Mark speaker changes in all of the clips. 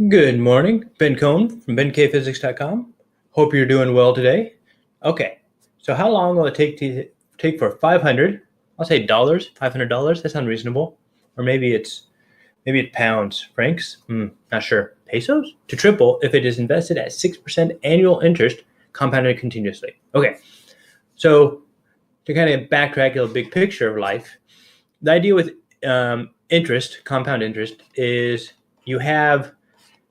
Speaker 1: Good morning, Ben Cohn from benkphysics.com. Hope you're doing well today. Okay, so how long will it take for 500? I'll say dollars, $500. That sounds reasonable. Or maybe it's pounds, francs. Not sure. Pesos to triple if it is invested at 6% annual interest, compounded continuously. Okay, so to kind of backtrack a big picture of life, the idea with interest, compound interest, is you have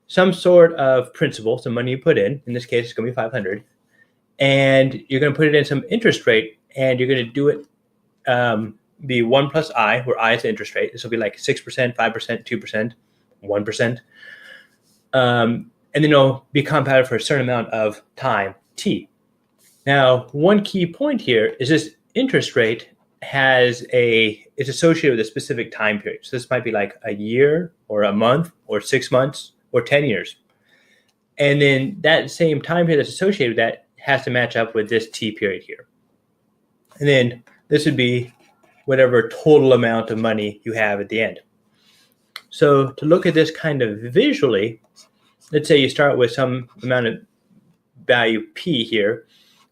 Speaker 1: some sort of principal, some money you put in this case, it's going to be 500, and you're going to put it in some interest rate, and you're going to do it be 1 plus I, where I is the interest rate. This will be like 6%, 5%, 2%, 1%. And then it'll be compounded for a certain amount of time, T. Now, one key point here is this interest rate is associated with a specific time period. So this might be like a year or a month or 6 months or 10 years. And then that same time period that's associated with that has to match up with this T period here. And then this would be whatever total amount of money you have at the end. So to look at this kind of visually, let's say you start with some amount of value P here,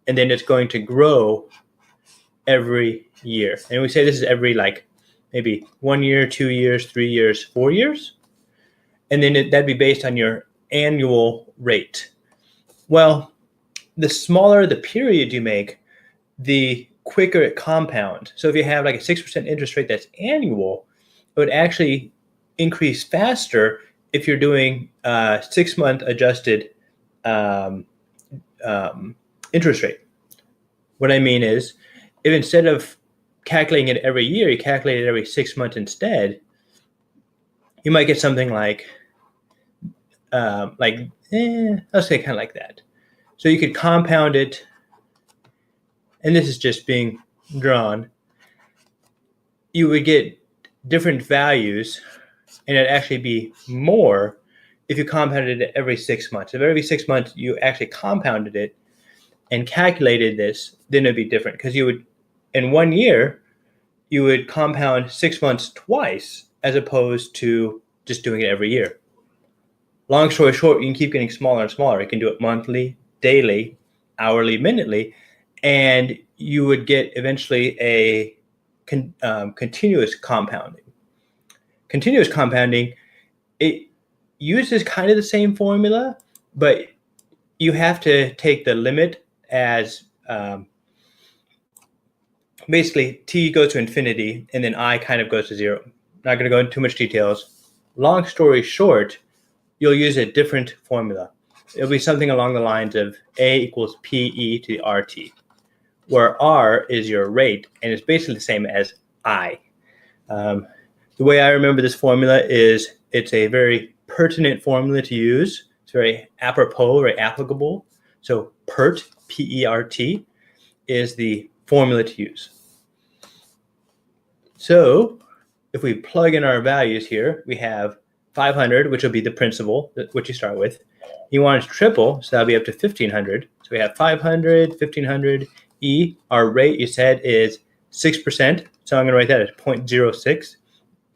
Speaker 1: and then it's going to grow every year. And we say this is every like maybe 1 year, 2 years, 3 years, 4 years. And then that'd be based on your annual rate. Well, the smaller the period you make, the quicker it compounds. So if you have like a 6% interest rate that's annual, it would actually increase faster if you're doing 6-month adjusted interest rate. What I mean is, if instead of calculating it every year, you calculate it every 6 months instead, you might get something like let's say kind of like that. So you could compound it, and this is just being drawn. You would get different values, and it'd actually be more if you compounded it every 6 months. If every 6 months you actually compounded it and calculated this, then it'd be different, because you would, in 1 year, you would compound 6 months twice as opposed to just doing it every year. Long story short, you can keep getting smaller and smaller. You can do it monthly, daily, hourly, minutely, and you would get eventually a continuous compounding. Continuous compounding, it uses kind of the same formula, but you have to take the limit as basically T goes to infinity, and then I kind of goes to 0. Not going to go into too much details. Long story short, you'll use a different formula. It'll be something along the lines of A equals PE to the RT, where R is your rate, and it's basically the same as I. The way I remember this formula is it's a very pertinent formula to use. It's very apropos, very applicable. So PERT, P-E-R-T, is the formula to use. So if we plug in our values here, we have 500, which will be the principal, which you start with. You want to triple, so that'll be up to 1,500. So we have 500, 1,500. E, our rate, you said, is 6%. So I'm going to write that as 0.06.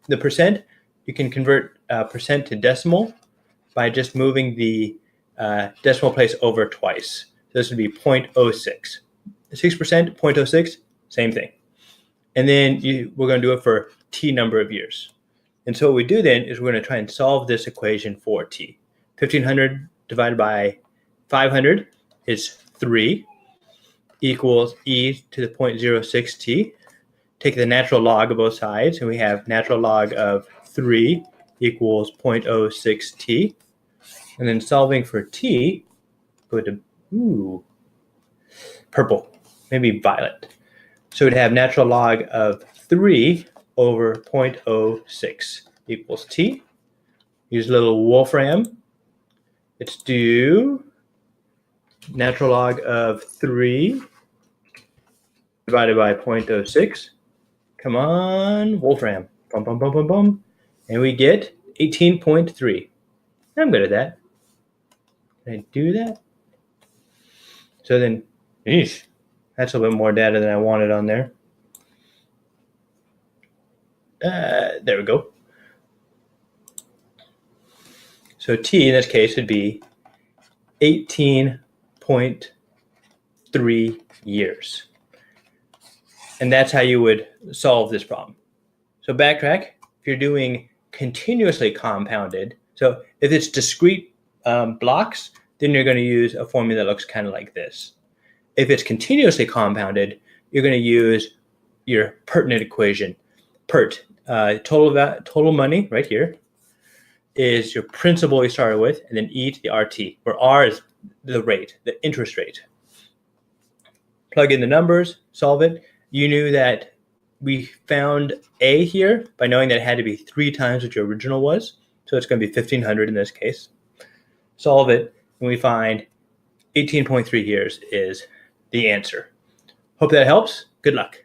Speaker 1: The percent, you can convert percent to decimal by just moving the decimal place over twice. So this would be 0.06. 6%, 0.06, same thing. And then we're going to do it for T number of years. And so what we do then is we're going to try and solve this equation for T. 1,500 divided by 500 is 3, equals e to the 0.06 t. Take the natural log of both sides, and we have natural log of 3 equals 0.06 t. And then solving for t, go to purple, maybe violet. So we'd have natural log of 3 over 0.06 equals t. Use a little wolfram. Let's do natural log of 3 divided by 0.06. Come on, wolfram. Bum, bum, bum, bum, bum. And we get 18.3. I'm good at that. Can I do that? So then, that's a little bit more data than I wanted on there. There we go. So t in this case would be 18.3 years. And that's how you would solve this problem. So backtrack, if you're doing continuously compounded, so if it's discrete blocks, then you're going to use a formula that looks kind of like this. If it's continuously compounded, you're going to use your pertinent equation. PERT, total money right here, is your principal you started with, and then e to the RT, where R is the rate, the interest rate. Plug in the numbers, solve it. You knew that we found A here by knowing that it had to be 3 times what your original was. So it's going to be 1,500 in this case. Solve it, and we find 18.3 years is the answer. Hope that helps. Good luck.